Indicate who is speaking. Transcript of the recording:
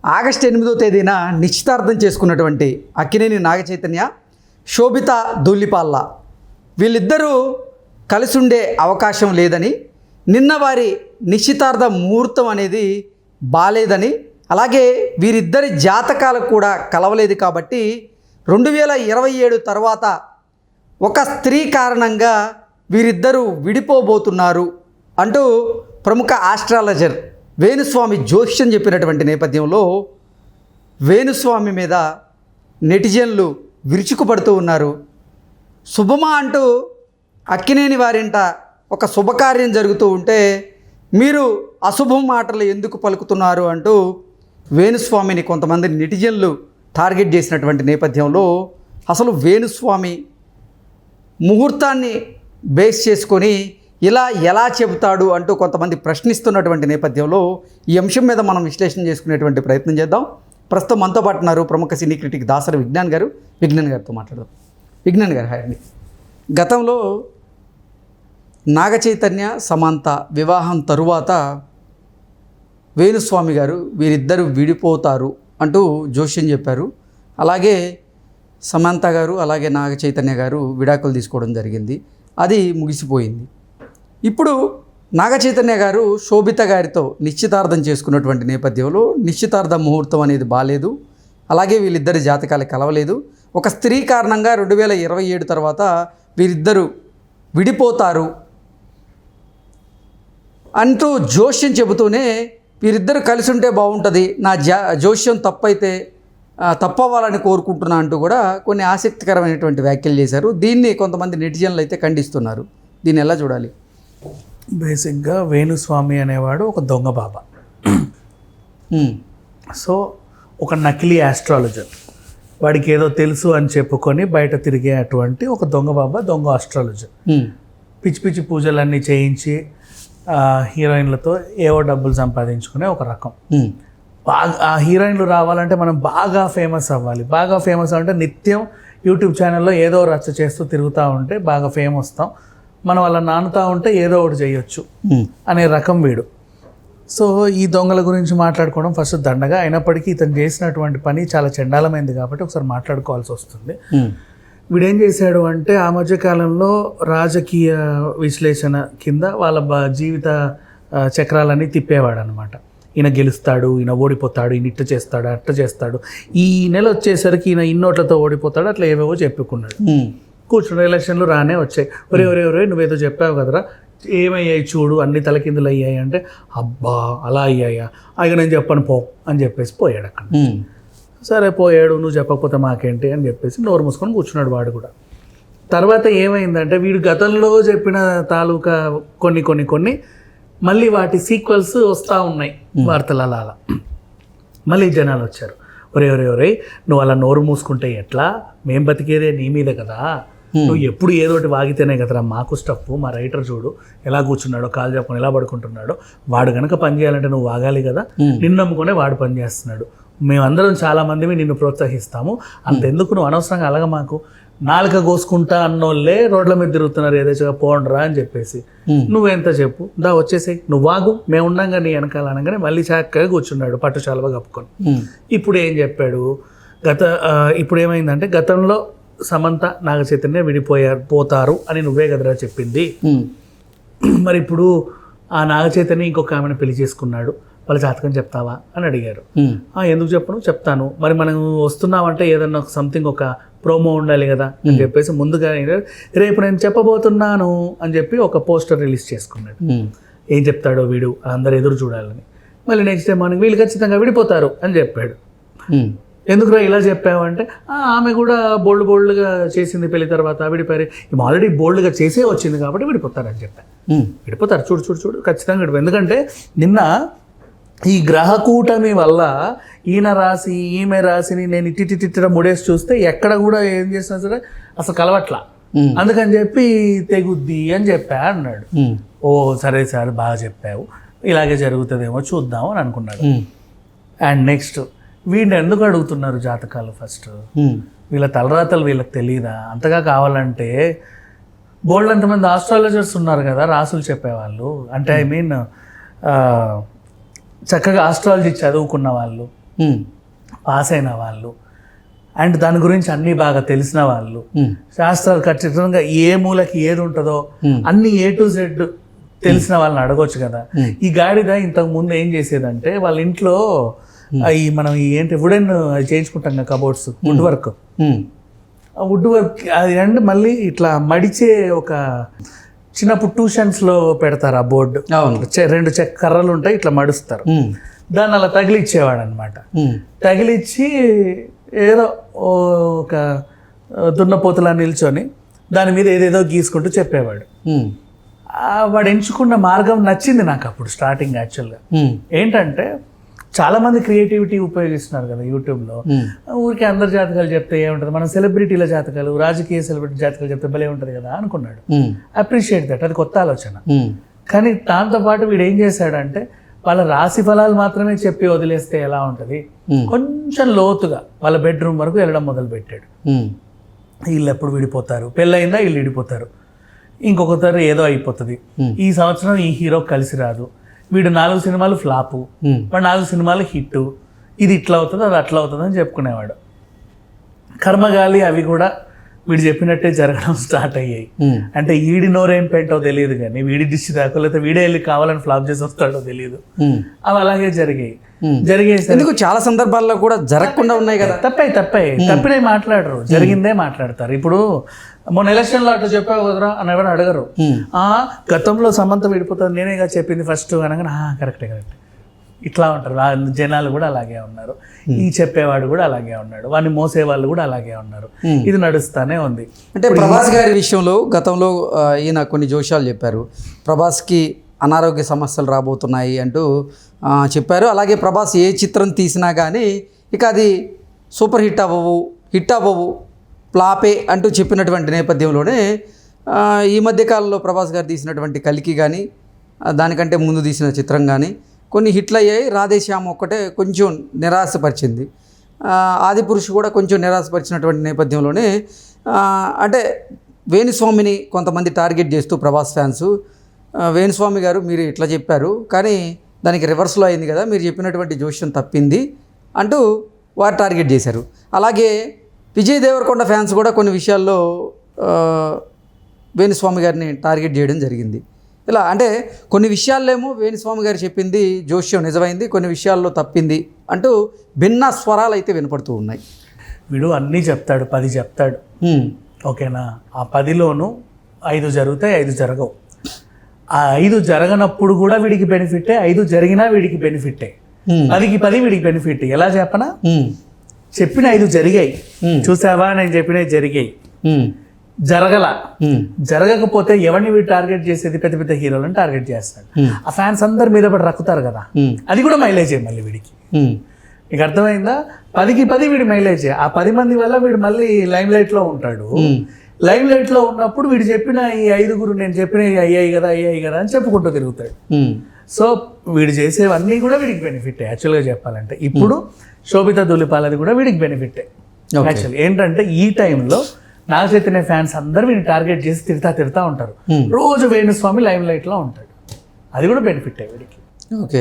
Speaker 1: August 8వ తేదీన నిశ్చితార్థం చేసుకున్నటువంటి అక్కినేని నాగచైతన్య, శోభిత ధూళిపాల్ల వీళ్ళిద్దరూ కలిసి ఉండే అవకాశం లేదని, నిన్న వారి నిశ్చితార్థ ముహూర్తం అనేది బాలేదని, అలాగే వీరిద్దరి జాతకాలు కూడా కలవలేదు కాబట్టి 2027 తర్వాత ఒక స్త్రీ కారణంగా వీరిద్దరూ విడిపోబోతున్నారు అంటూ ప్రముఖ ఆస్ట్రాలజర్ వేణుస్వామి జోష్యం చెప్పినటువంటి నేపథ్యంలో వేణుస్వామి మీద నెటిజన్లు విరుచుకుపడుతూ ఉన్నారు. శుభమా అంటూ అక్కినేని వారింట ఒక శుభకార్యం జరుగుతూ ఉంటే మీరు అశుభం మాటలు ఎందుకు పలుకుతున్నారు అంటూ వేణుస్వామిని కొంతమంది నెటిజన్లు టార్గెట్ చేసినటువంటి నేపథ్యంలో అసలు వేణుస్వామి ముహూర్తాన్ని బేస్ చేసుకొని ఇలా ఎలా చెబుతాడు అంటూ కొంతమంది ప్రశ్నిస్తున్నటువంటి నేపథ్యంలో ఈ అంశం మీద మనం విశ్లేషణ చేసుకునేటువంటి ప్రయత్నం చేద్దాం. ప్రస్తుతం మనతో పాటు ఉన్నారు ప్రముఖ సినీ క్రిటిక్ దాసరి విజ్ఞాన్ గారు. విజ్ఞాన్ గారితో మాట్లాడదాం. విజ్ఞాన్ గారు, హాయ్ అండి. గతంలో నాగచైతన్య సమంత వివాహం తరువాత వేణుస్వామి గారు వీరిద్దరూ విడిపోతారు అంటూ జోష్యం చెప్పారు. అలాగే సమంత గారు అలాగే నాగచైతన్య గారు విడాకులు తీసుకోవడం జరిగింది. అది ముగిసిపోయింది. ఇప్పుడు నాగచైతన్య గారు శోభిత గారితో నిశ్చితార్థం చేసుకున్నటువంటి నేపథ్యంలో నిశ్చితార్థ ముహూర్తం అనేది బాలేదు, అలాగే వీళ్ళిద్దరి జాతకాలు కలవలేదు. ఒక స్త్రీ కారణంగా 2027 తర్వాత వీరిద్దరూ విడిపోతారు అంటూ జోష్యం చెబుతూనే వీరిద్దరు కలిసి ఉంటే బాగుంటుంది, నా జోష్యం తప్పవ్వాలని కోరుకుంటున్నా అంటూ కూడా కొన్ని ఆసక్తికరమైనటువంటి వ్యాఖ్యలు చేశారు. దీన్ని కొంతమంది నెటిజన్లు అయితే ఖండిస్తున్నారు. దీన్ని ఎలా చూడాలి?
Speaker 2: బేసిక్గా వేణుస్వామి అనేవాడు ఒక దొంగ బాబా. సో ఒక నకిలీ ఆస్ట్రాలజర్, వాడికి ఏదో తెలుసు అని చెప్పుకొని బయట తిరిగే అటువంటి ఒక దొంగ బాబా, దొంగ ఆస్ట్రాలజర్. పిచ్చి పిచ్చి పూజలన్నీ చేయించి హీరోయిన్లతో ఏవో డబ్బులు సంపాదించుకునే ఒక రకం. బాగా ఆ హీరోయిన్లు రావాలంటే మనం బాగా ఫేమస్ అవ్వాలి. బాగా ఫేమస్ అంటే నిత్యం యూట్యూబ్ ఛానల్లో ఏదో రచ్చ చేస్తూ తిరుగుతూ ఉంటే బాగా ఫేమ్ వస్తాం. మనం అలా నానుతూ ఉంటే ఏదో ఒకటి చేయొచ్చు అనే రకం వీడు. సో ఈ దొంగల గురించి మాట్లాడుకోవడం ఫస్ట్ దండగా, అయినప్పటికీ ఇతను చేసినటువంటి పని చాలా చండాలమైంది కాబట్టి ఒకసారి మాట్లాడుకోవాల్సి వస్తుంది. వీడేం చేశాడు అంటే ఆ మధ్యకాలంలో రాజకీయ విశ్లేషణ కింద వాళ్ళ జీవిత చక్రాలన్నీ తిప్పేవాడు అనమాట. ఈయన గెలుస్తాడు, ఈయన ఓడిపోతాడు, ఈయన ఇట్ట చేస్తాడు, అట్ట చేస్తాడు, ఈ నెల వచ్చేసరికి ఈయన ఇన్నోట్లతో ఓడిపోతాడు, అట్లా ఏవేవో చెప్పుకున్నాడు. కూర్చున్న ఎలక్షన్లు రానే వచ్చాయి. ఒరే నువ్వేదో చెప్పావు కదరా, ఏమయ్యాయి చూడు, అన్ని తలకిందులు అయ్యాయి అంటే, అబ్బా అలా అయ్యాయా, ఇక నేను చెప్పను పో అని చెప్పేసి పోయాడు అక్కడ. సరే పోయాడు, నువ్వు చెప్పకపోతే మాకేంటి అని చెప్పేసి నోరు మూసుకొని కూర్చున్నాడు వాడు కూడా. తర్వాత ఏమైందంటే వీడు గతంలో చెప్పిన తాలూకా కొన్ని మళ్ళీ వాటి సీక్వెల్స్ వస్తూ ఉన్నాయి వార్తలు. అలా మళ్ళీ జనాలు వచ్చారు, ఒరే నువ్వు అలా నోరు మూసుకుంటే ఎట్లా, మేం బతికేదే నీ మీద కదా, నువ్వు ఎప్పుడు ఏదోటి వాగితేనే కదరా మాకు స్టఫ్, మా రైటర్ చూడు ఎలా కూర్చున్నాడో, కాలు చెప్పుకొని ఎలా పడుకుంటున్నాడో, వాడు కనుక పని చేయాలంటే నువ్వు వాగాలి కదా, నిన్ను నమ్ముకునే వాడు పని చేస్తున్నాడు, మేమందరం చాలా మందిని నిన్ను ప్రోత్సహిస్తాము, అంతెందుకు నువ్వు అనవసరంగా అలాగ మాకు నాలుక కోసుకుంటా అన్నోళ్ళే రోడ్ల మీద తిరుగుతున్నారు ఏదేగా పోండ్రా అని చెప్పేసి, నువ్వెంత చెప్పు దా వచ్చేసి నువ్వు వాగు, మేము ఉండంగా నీ వెనకాల అనగానే మళ్ళీ చక్కగా కూర్చున్నాడు పట్టు చాలువా కప్పుకొని. ఇప్పుడు ఏం చెప్పాడు, ఇప్పుడు ఏమైందంటే గతంలో సమంత నాగచైతన్య పోతారు అని నువ్వే కదరా చెప్పింది, మరి ఇప్పుడు ఆ నాగచైతన్య ఇంకొక ఆమెను పెళ్లి చేసుకున్నాడు, వాళ్ళ జాతకం చెప్తావా అని అడిగారు. ఎందుకు చెప్పను, చెప్తాను, మరి మనం వస్తున్నామంటే ఏదన్నా సంథింగ్ ఒక ప్రోమో ఉండాలి కదా అని చెప్పేసి ముందుగా రేపు నేను చెప్పబోతున్నాను అని చెప్పి ఒక పోస్టర్ రిలీజ్ చేసుకున్నాడు. ఏం చెప్తాడో వీడు అందరు ఎదురు చూడాలని. మళ్ళీ నెక్స్ట్ డే మార్నింగ్ వీళ్ళు ఖచ్చితంగా విడిపోతారు అని చెప్పాడు. ఎందుకురా ఇలా చెప్పావంటే ఆమె కూడా బోల్డ్గా చేసింది పెళ్లి తర్వాత విడిపోయారు, ఈమె ఆల్రెడీ బోల్డ్గా చేసే వచ్చింది కాబట్టి విడిపోతారని చెప్పాను. విడిపోతారు చూడు ఖచ్చితంగా విడిపోయి. ఎందుకంటే నిన్న ఈ గ్రహకూటమి వల్ల ఈయన రాసి ఈమె రాసిని నేను ఇట్టిట్టిట్ట ముడేసి చూస్తే ఎక్కడ కూడా ఏం చేసినా సరే అసలు కలవట్లా, అందుకని చెప్పి తెగుద్ది అని చెప్పా అన్నాడు. ఓ సరే సార్ బాగా చెప్పావు, ఇలాగే జరుగుతుందేమో చూద్దాం అని అనుకున్నాడు. అండ్ నెక్స్ట్ వీడిని ఎందుకు అడుగుతున్నారు జాతకాలు, ఫస్ట్ వీళ్ళ తలరాతలు వీళ్ళకి తెలియదా? అంతగా కావాలంటే బోల్డ్ అంతమంది ఆస్ట్రాలజర్స్ ఉన్నారు కదా రాసులు చెప్పేవాళ్ళు, అంటే ఐ మీన్ చక్కగా ఆస్ట్రాలజీ చదువుకున్న వాళ్ళు, పాస్ అయిన వాళ్ళు అండ్ దాని గురించి అన్నీ బాగా తెలిసిన వాళ్ళు, శాస్త్రాలు ఖచ్చితంగా ఏ మూలకి ఏది ఉంటుందో అన్ని A to Z తెలిసిన వాళ్ళని అడగొచ్చు కదా. ఈ గాడిద ఇంతకు ముందు ఏం చేసేదంటే వాళ్ళ ఇంట్లో ఈ మనం ఏంటి వుడెన్ చేయించుకుంటాం కదా కబోర్డ్స్, వుడ్ వర్క్, ఆ వుడ్ వర్క్ అది అండ్ మళ్ళీ ఇట్లా మడిచే ఒక చిన్నప్పుడు ట్యూషన్స్లో పెడతారు ఆ బోర్డు, 2 చెక్క కర్రలు ఉంటాయి ఇట్లా మడుస్తారు, దాన్ని అలా తగిలిచ్చేవాడు అనమాట. తగిలిచ్చి ఏదో ఒక దున్నపోతులా నిల్చొని దాని మీద ఏదేదో గీసుకుంటూ చెప్పేవాడు. వాడు ఎంచుకున్న మార్గం నచ్చింది నాకు అప్పుడు స్టార్టింగ్. యాక్చువల్గా ఏంటంటే చాలా మంది క్రియేటివిటీ ఉపయోగిస్తున్నారు కదా యూట్యూబ్లో. ఊరికి అందరి జాతకాలు చెప్తే ఏముంటుంది, మనం సెలబ్రిటీల జాతకాలు, రాజకీయ సెలబ్రిటీ జాతకాలు చెప్తే భలే ఉంటుంది కదా అనుకున్నాడు. అప్రిషియేట్ దట్, అది కొత్త ఆలోచన. కానీ దాంతోపాటు వీడు ఏం చేశాడంటే వాళ్ళ రాశి ఫలాలు మాత్రమే చెప్పి వదిలేస్తే ఎలా ఉంటుంది, కొంచెం లోతుగా వాళ్ళ బెడ్రూమ్ వరకు వెళ్ళడం మొదలుపెట్టాడు. వీళ్ళు ఎప్పుడు విడిపోతారు, పెళ్ళయిందా వీళ్ళు విడిపోతారు, ఇంకొకసారి ఏదో అయిపోతుంది, ఈ సంవత్సరం ఈ హీరో కలిసి రాదు, వీడు 4 సినిమాలు ఫ్లాపు, వాడు 4 సినిమాలు హిట్, ఇది ఇట్లా అవుతుంది అది అట్లా అవుతుంది అని చెప్పుకునేవాడు. కర్మగాలి అవి కూడా వీడు చెప్పినట్టే జరగడం స్టార్ట్ అయ్యాయి. అంటే వీడి నోరేం పెంటో తెలియదు కానీ వీడి దిష్టి దాకా లేకపోతే వీడే వెళ్ళి కావాలని ఫ్లాప్ చేసి వస్తాడో తెలియదు, అవి అలాగే జరిగేసరికి
Speaker 1: ఎందుకు చాలా సందర్భాల్లో కూడా జరగకుండా ఉన్నాయి కదా.
Speaker 2: తప్పినే మాట్లాడరు, జరిగిందే మాట్లాడతారు. ఇప్పుడు మొన్న ఎలక్షన్లో అట్లా చెప్పావు కదరా అని ఎవరు అడగరు. గతంలో సమంత విడిపోతుంది నేనేగా చెప్పింది ఫస్ట్ అనగా కరెక్టే ఇట్లా ఉంటారు. జనాలు కూడా అలాగే ఉన్నారు, ఈ చెప్పేవాడు కూడా అలాగే ఉన్నాడు, వాడిని మోసేవాళ్ళు కూడా అలాగే ఉన్నారు. ఇది నడుస్తానే ఉంది.
Speaker 1: అంటే ప్రభాస్ గారి విషయంలో గతంలో ఈయన కొన్ని జోషాలు చెప్పారు, ప్రభాస్కి అనారోగ్య సమస్యలు రాబోతున్నాయి అంటూ చెప్పారు. అలాగే ప్రభాస్ ఏ చిత్రం తీసినా కానీ ఇక అది సూపర్ హిట్ అవ్వవు ఫ్లాపే అంటూ చెప్పినటువంటి నేపథ్యంలోనే ఈ మధ్యకాలంలో ప్రభాస్ గారు తీసినటువంటి కల్కి కానీ దానికంటే ముందు తీసిన చిత్రం కానీ కొన్ని హిట్లు అయ్యాయి. రాధేశ్యామ్ ఒక్కటే కొంచెం నిరాశపరిచింది, ఆదిపురుషు కూడా కొంచెం నిరాశపరిచినటువంటి నేపథ్యంలోనే అంటే వేణుస్వామిని కొంతమంది టార్గెట్ చేస్తూ ప్రభాస్ ఫ్యాన్స్, వేణుస్వామి గారు మీరు ఇట్లా చెప్పారు కానీ దానికి రివర్స్లో అయింది కదా, మీరు చెప్పినటువంటి జోష్యం తప్పింది అంటూ వారు టార్గెట్ చేశారు. అలాగే విజయ్ దేవరకొండ ఫ్యాన్స్ కూడా కొన్ని విషయాల్లో వేణుస్వామి గారిని టార్గెట్ చేయడం జరిగింది. ఇలా అంటే కొన్ని విషయాల్లోమో వేణుస్వామి గారు చెప్పింది జోష్యం నిజమైంది, కొన్ని విషయాల్లో తప్పింది అంటూ భిన్న స్వరాలు అయితే వినపడుతూ ఉన్నాయి.
Speaker 2: వీడు అన్నీ చెప్తాడు, 10 చెప్తాడు, ఓకేనా. ఆ 10లోనూ 5 జరుగుతాయి, 5 జరగవు. ఆ 5 జరగనప్పుడు కూడా వీడికి బెనిఫిటే, 5 జరిగినా వీడికి బెనిఫిటే, 10కి 10 వీడికి బెనిఫిట్. ఎలా చెప్పనా, చెప్పిన 5 జరిగాయి, చూసావా నేను చెప్పినవి జరిగాయి, జరగకపోతే ఎవరిని వీడు టార్గెట్ చేసేది, పెద్ద పెద్ద హీరోలను టార్గెట్ చేస్తాడు. ఆ ఫ్యాన్స్ అందరి మీద పడి రక్కుతారు కదా, అది కూడా మైలేజే మళ్ళీ వీడికి. నీకు అర్థమైందా, 10కి 10 వీడి మైలేజే. ఆ 10 మంది వల్ల వీడు మళ్ళీ లైమ్ లైట్ లో ఉంటాడు. లైమ్ లైట్ లో ఉన్నప్పుడు వీడు చెప్పిన ఈ 5 నేను చెప్పిన అయ్యాయి కదా అని చెప్పుకుంటూ తిరుగుతాడు. సో వీడు చేసేవన్నీ కూడా వీడికి బెనిఫిట్ యాక్చువల్గా చెప్పాలంటే. ఇప్పుడు శోభితా ధూళిపాలది కూడా వీడికి బెనిఫిటే. యాక్చువల్ ఏంటంటే ఈ టైంలో నాగ చైతన్య ఫ్యాన్స్ అందరూ వీడిని టార్గెట్ చేసి తిడతా ఉంటారు. రోజు వేణుస్వామి లైమ్ లైట్ లో ఉంటాడు, అది కూడా బెనిఫిటే వీడికి.
Speaker 1: ఓకే.